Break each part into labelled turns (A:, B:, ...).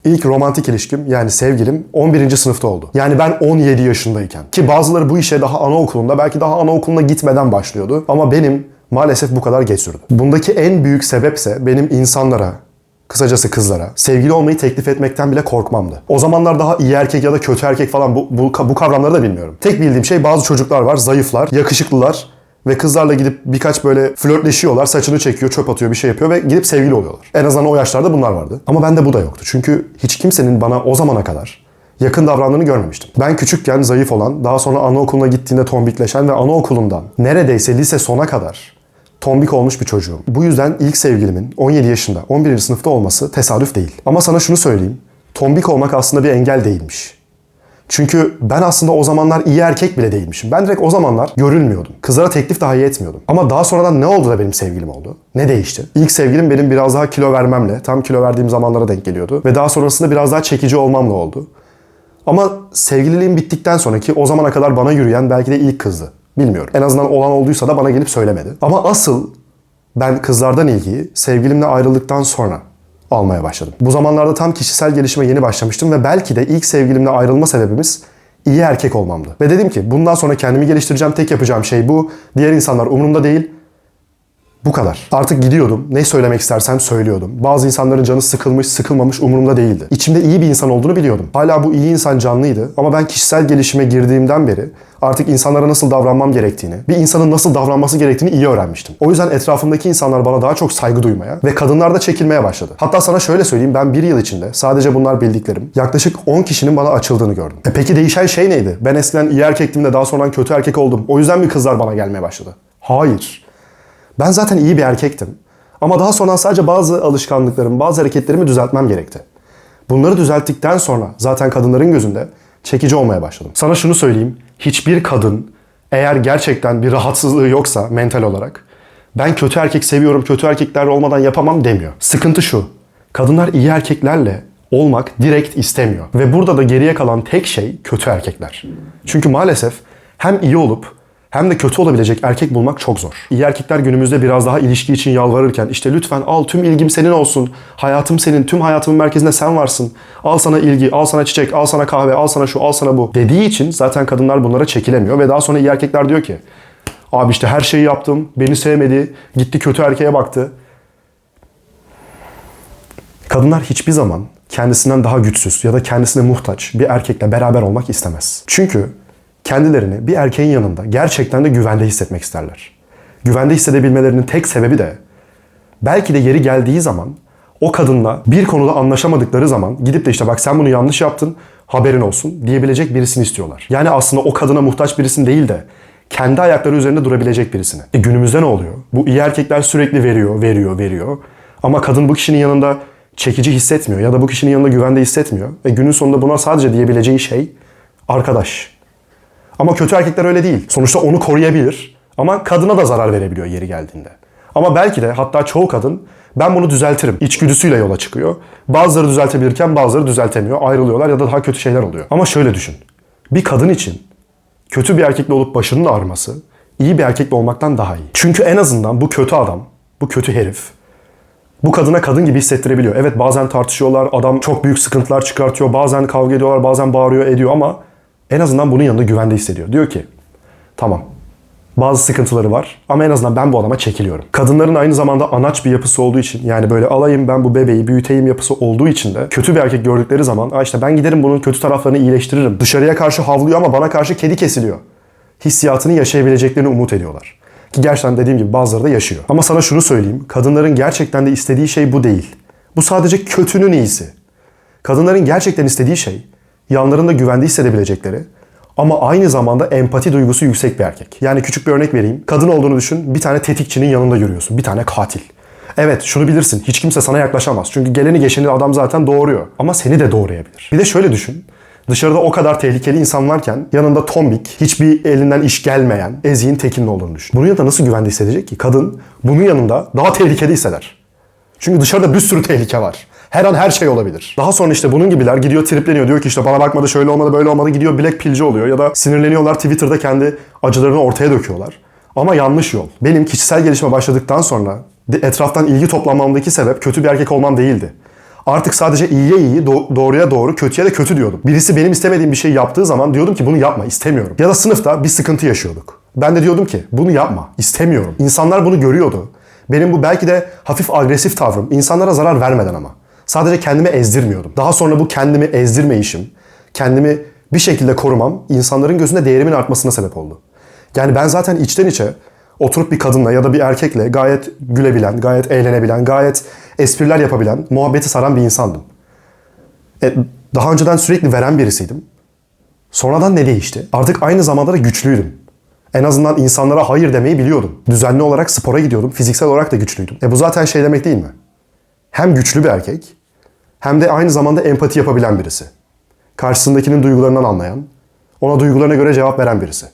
A: İlk romantik ilişkim yani sevgilim 11. sınıfta oldu. Yani ben 17 yaşındayken. Ki bazıları bu işe daha anaokulunda belki daha anaokuluna gitmeden başlıyordu. Ama benim maalesef bu kadar geç sürdü. Bundaki en büyük sebepse benim insanlara, kısacası kızlara, sevgili olmayı teklif etmekten bile korkmamdı. O zamanlar daha iyi erkek ya da kötü erkek falan bu kavramları da bilmiyorum. Tek bildiğim şey bazı çocuklar var, zayıflar, yakışıklılar ve kızlarla gidip birkaç böyle flörtleşiyorlar, saçını çekiyor, çöp atıyor, bir şey yapıyor ve gidip sevgili oluyorlar. En azından o yaşlarda bunlar vardı. Ama bende bu da yoktu. Çünkü hiç kimsenin bana o zamana kadar yakın davrandığını görmemiştim. Ben küçükken zayıf olan, daha sonra anaokuluna gittiğinde tombikleşen ve anaokulundan neredeyse lise sona kadar tombik olmuş bir çocuğum. Bu yüzden ilk sevgilimin 17 yaşında, 11. sınıfta olması tesadüf değil. Ama sana şunu söyleyeyim, tombik olmak aslında bir engel değilmiş. Çünkü ben aslında o zamanlar iyi erkek bile değilmişim. Ben direkt o zamanlar görülmüyordum. Kızlara teklif dahi etmiyordum. Ama daha sonradan ne oldu da benim sevgilim oldu? Ne değişti? İlk sevgilim benim biraz daha kilo vermemle, tam kilo verdiğim zamanlara denk geliyordu. Ve daha sonrasında biraz daha çekici olmamla oldu. Ama sevgililiğim bittikten sonraki o zamana kadar bana yürüyen belki de ilk kızdı. Bilmiyorum. En azından olan olduysa da bana gelip söylemedi. Ama asıl ben kızlardan ilgiyi sevgilimle ayrıldıktan sonra almaya başladım. Bu zamanlarda tam kişisel gelişime yeni başlamıştım ve belki de ilk sevgilimle ayrılma sebebimiz iyi erkek olmamdı. Ve dedim ki bundan sonra kendimi geliştireceğim, tek yapacağım şey bu. Diğer insanlar umurumda değil. Bu kadar. Artık gidiyordum. Ne söylemek istersem söylüyordum. Bazı insanların canı sıkılmış, sıkılmamış umurumda değildi. İçimde iyi bir insan olduğunu biliyordum. Hala bu iyi insan canlıydı ama ben kişisel gelişime girdiğimden beri artık insanlara nasıl davranmam gerektiğini, bir insanın nasıl davranması gerektiğini iyi öğrenmiştim. O yüzden etrafımdaki insanlar bana daha çok saygı duymaya ve kadınlar da çekilmeye başladı. Hatta sana şöyle söyleyeyim, ben bir yıl içinde sadece bunlar bildiklerim yaklaşık 10 kişinin bana açıldığını gördüm. Peki değişen şey neydi? Ben eskiden iyi erkektim de daha sonra kötü erkek oldum. O yüzden mi kızlar bana gelmeye başladı? Hayır. Ben zaten iyi bir erkektim. Ama daha sonra sadece bazı alışkanlıklarımı, bazı hareketlerimi düzeltmem gerekti. Bunları düzelttikten sonra zaten kadınların gözünde çekici olmaya başladım. Sana şunu söyleyeyim. Hiçbir kadın eğer gerçekten bir rahatsızlığı yoksa mental olarak ben kötü erkek seviyorum, kötü erkeklerle olmadan yapamam demiyor. Sıkıntı şu. Kadınlar iyi erkeklerle olmak direkt istemiyor. Ve burada da geriye kalan tek şey kötü erkekler. Çünkü maalesef hem iyi olup hem de kötü olabilecek erkek bulmak çok zor. İyi erkekler günümüzde biraz daha ilişki için yalvarırken işte lütfen al, tüm ilgim senin olsun, hayatım senin, tüm hayatımın merkezinde sen varsın, al sana ilgi, al sana çiçek, al sana kahve, al sana şu, al sana bu dediği için zaten kadınlar bunlara çekilemiyor ve daha sonra iyi erkekler diyor ki abi işte her şeyi yaptım, beni sevmedi, gitti kötü erkeğe baktı. Kadınlar hiçbir zaman kendisinden daha güçsüz ya da kendisine muhtaç bir erkekle beraber olmak istemez. Çünkü kendilerini bir erkeğin yanında gerçekten de güvende hissetmek isterler. Güvende hissedebilmelerinin tek sebebi de belki de yeri geldiği zaman o kadınla bir konuda anlaşamadıkları zaman gidip de işte bak sen bunu yanlış yaptın, haberin olsun diyebilecek birisini istiyorlar. Yani aslında o kadına muhtaç birisini değil de kendi ayakları üzerinde durabilecek birisini. Günümüzde ne oluyor? Bu iyi erkekler sürekli veriyor. Ama kadın bu kişinin yanında çekici hissetmiyor ya da bu kişinin yanında güvende hissetmiyor. Ve günün sonunda buna sadece diyebileceği şey arkadaş. Ama kötü erkekler öyle değil. Sonuçta onu koruyabilir ama kadına da zarar verebiliyor yeri geldiğinde. Ama belki de hatta çoğu kadın ben bunu düzeltirim içgüdüsüyle yola çıkıyor. Bazıları düzeltebilirken bazıları düzeltemiyor, ayrılıyorlar ya da daha kötü şeyler oluyor. Ama şöyle düşün. Bir kadın için kötü bir erkekle olup başının ağrıması iyi bir erkekle olmaktan daha iyi. Çünkü en azından bu kötü adam, bu kötü herif bu kadına kadın gibi hissettirebiliyor. Evet bazen tartışıyorlar, adam çok büyük sıkıntılar çıkartıyor, bazen kavga ediyorlar, bazen bağırıyor ediyor ama en azından bunun yanında güvende hissediyor. Diyor ki tamam bazı sıkıntıları var ama en azından ben bu adama çekiliyorum. Kadınların aynı zamanda anaç bir yapısı olduğu için yani böyle alayım ben bu bebeği büyüteyim yapısı olduğu için de kötü bir erkek gördükleri zaman işte ben giderim bunun kötü taraflarını iyileştiririm. Dışarıya karşı havlıyor ama bana karşı kedi kesiliyor. Hissiyatını yaşayabileceklerini umut ediyorlar. Ki gerçekten dediğim gibi bazıları da yaşıyor. Ama sana şunu söyleyeyim. Kadınların gerçekten de istediği şey bu değil. Bu sadece kötünün iyisi. Kadınların gerçekten istediği şey yanlarında güvende hissedebilecekleri ama aynı zamanda empati duygusu yüksek bir erkek. Yani küçük bir örnek vereyim. Kadın olduğunu düşün, bir tane tetikçinin yanında yürüyorsun. Bir tane katil. Evet şunu bilirsin, hiç kimse sana yaklaşamaz. Çünkü geleni geçeni adam zaten doğuruyor. Ama seni de doğurayabilir. Bir de şöyle düşün. Dışarıda o kadar tehlikeli insan varken yanında tombik, hiçbir elinden iş gelmeyen, eziğin tekinin olduğunu düşün. Bunun yanında nasıl güvende hissedecek ki? Kadın bunun yanında daha tehlikeli hisseder. Çünkü dışarıda bir sürü tehlike var. Her an her şey olabilir. Daha sonra işte bunun gibiler gidiyor tripleniyor. Diyor ki işte bana bakmadı, şöyle olmadı, böyle olmadı. Gidiyor black pillci oluyor ya da sinirleniyorlar Twitter'da kendi acılarını ortaya döküyorlar. Ama yanlış yol. Benim kişisel gelişime başladıktan sonra etraftan ilgi toplamamdaki sebep kötü bir erkek olmam değildi. Artık sadece iyiye iyi, doğruya doğru, kötüye de kötü diyordum. Birisi benim istemediğim bir şey yaptığı zaman diyordum ki bunu yapma, istemiyorum. Ya da sınıfta bir sıkıntı yaşıyorduk. Ben de diyordum ki bunu yapma, istemiyorum. İnsanlar bunu görüyordu. Benim bu belki de hafif agresif tavrım, insanlara zarar vermeden ama. Sadece kendimi ezdirmiyordum. Daha sonra bu kendimi ezdirmeyişim, kendimi bir şekilde korumam insanların gözünde değerimin artmasına sebep oldu. Yani ben zaten içten içe oturup bir kadınla ya da bir erkekle gayet gülebilen, gayet eğlenebilen, gayet espriler yapabilen, muhabbeti saran bir insandım. Daha önceden sürekli veren birisiydim. Sonradan ne değişti? Artık aynı zamanda da güçlüydüm. En azından insanlara hayır demeyi biliyordum. Düzenli olarak spora gidiyordum. Fiziksel olarak da güçlüydüm. Bu zaten şey demek değil mi? Hem güçlü bir erkek, hem de aynı zamanda empati yapabilen birisi. Karşısındakinin duygularından anlayan, ona duygularına göre cevap veren birisi.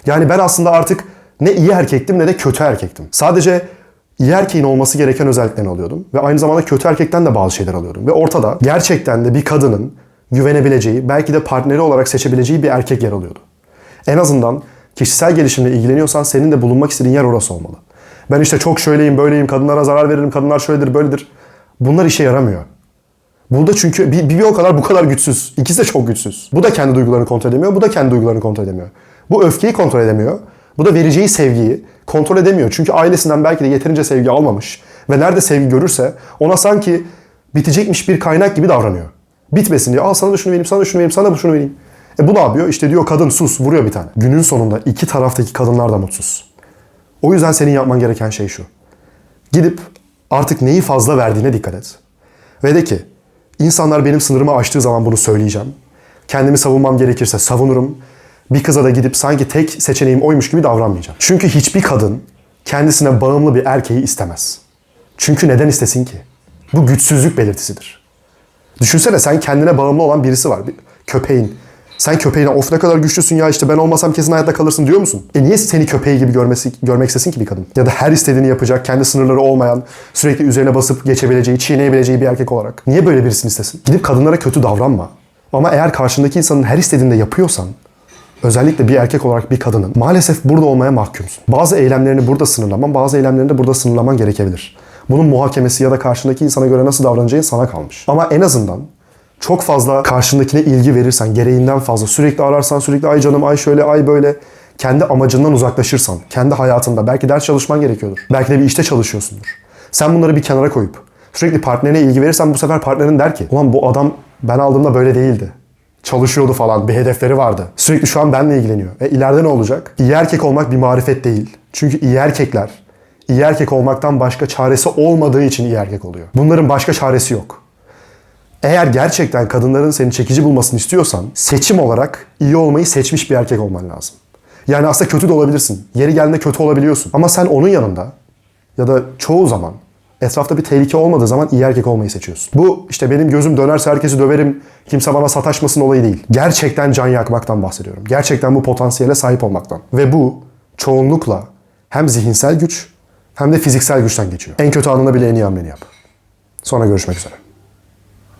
A: Yani ben aslında artık ne iyi erkektim ne de kötü erkektim. Sadece iyi erkeğin olması gereken özelliklerini alıyordum. Ve aynı zamanda kötü erkekten de bazı şeyler alıyordum. Ve ortada gerçekten de bir kadının güvenebileceği, belki de partneri olarak seçebileceği bir erkek yer alıyordu. En azından kişisel gelişimle ilgileniyorsan senin de bulunmak istediğin yer orası olmalı. Ben işte çok şöyleyim, böyleyim, kadınlara zarar veririm, kadınlar şöyledir, böyledir. Bunlar işe yaramıyor. Burada çünkü bir o kadar bu kadar güçsüz. İkisi de çok güçsüz. Bu da kendi duygularını kontrol edemiyor, bu da kendi duygularını kontrol edemiyor. Bu öfkeyi kontrol edemiyor. Bu da vereceği sevgiyi kontrol edemiyor. Çünkü ailesinden belki de yeterince sevgi almamış. Ve nerede sevgi görürse ona sanki bitecekmiş bir kaynak gibi davranıyor. Bitmesin diye. Al sana da şunu vereyim, sana da şunu vereyim, sana da şunu vereyim. Bu ne yapıyor? İşte diyor kadın sus, vuruyor bir tane. Günün sonunda iki taraftaki kadınlar da mutsuz. O yüzden senin yapman gereken şey şu. Gidip artık neyi fazla verdiğine dikkat et. Ve de ki insanlar benim sınırımı aştığı zaman bunu söyleyeceğim. Kendimi savunmam gerekirse savunurum. Bir kıza da gidip sanki tek seçeneğim oymuş gibi davranmayacağım. Çünkü hiçbir kadın kendisine bağımlı bir erkeği istemez. Çünkü neden istesin ki? Bu güçsüzlük belirtisidir. Düşünsene sen kendine bağımlı olan birisi var. Bir köpeğin. Sen köpeğine of ne kadar güçlüsün ya işte ben olmasam kesin hayatta kalırsın diyor musun? Niye seni köpeği gibi görmek istesin ki bir kadın? Ya da her istediğini yapacak, kendi sınırları olmayan, sürekli üzerine basıp geçebileceği, çiğneyebileceği bir erkek olarak. Niye böyle birisini istesin? Gidip kadınlara kötü davranma. Ama eğer karşındaki insanın her istediğini de yapıyorsan, özellikle bir erkek olarak bir kadının maalesef burada olmaya mahkumsun. Bazı eylemlerini burada sınırlaman, bazı eylemlerini de burada sınırlaman gerekebilir. Bunun muhakemesi ya da karşındaki insana göre nasıl davranacağın sana kalmış. Ama en azından çok fazla karşındakine ilgi verirsen, gereğinden fazla sürekli ararsan, sürekli ay canım, ay şöyle, ay böyle, kendi amacından uzaklaşırsan, kendi hayatında, belki ders çalışman gerekiyordur. Belki de bir işte çalışıyorsundur. Sen bunları bir kenara koyup sürekli partnerine ilgi verirsen bu sefer partnerin der ki ulan bu adam ben aldığımda böyle değildi. Çalışıyordu falan, bir hedefleri vardı. Sürekli şu an benimle ilgileniyor. İleride ne olacak? İyi erkek olmak bir marifet değil. Çünkü iyi erkekler, iyi erkek olmaktan başka çaresi olmadığı için iyi erkek oluyor. Bunların başka çaresi yok. Eğer gerçekten kadınların seni çekici bulmasını istiyorsan, seçim olarak iyi olmayı seçmiş bir erkek olman lazım. Yani aslında kötü de olabilirsin. Yeri geldiğinde kötü olabiliyorsun. Ama sen onun yanında ya da çoğu zaman etrafta bir tehlike olmadığı zaman iyi erkek olmayı seçiyorsun. Bu işte benim gözüm dönerse herkesi döverim, kimse bana sataşmasın olayı değil. Gerçekten can yakmaktan bahsediyorum. Gerçekten bu potansiyele sahip olmaktan. Ve bu çoğunlukla hem zihinsel güç hem de fiziksel güçten geçiyor. En kötü anında bile en iyi hamleni yap. Sonra görüşmek üzere.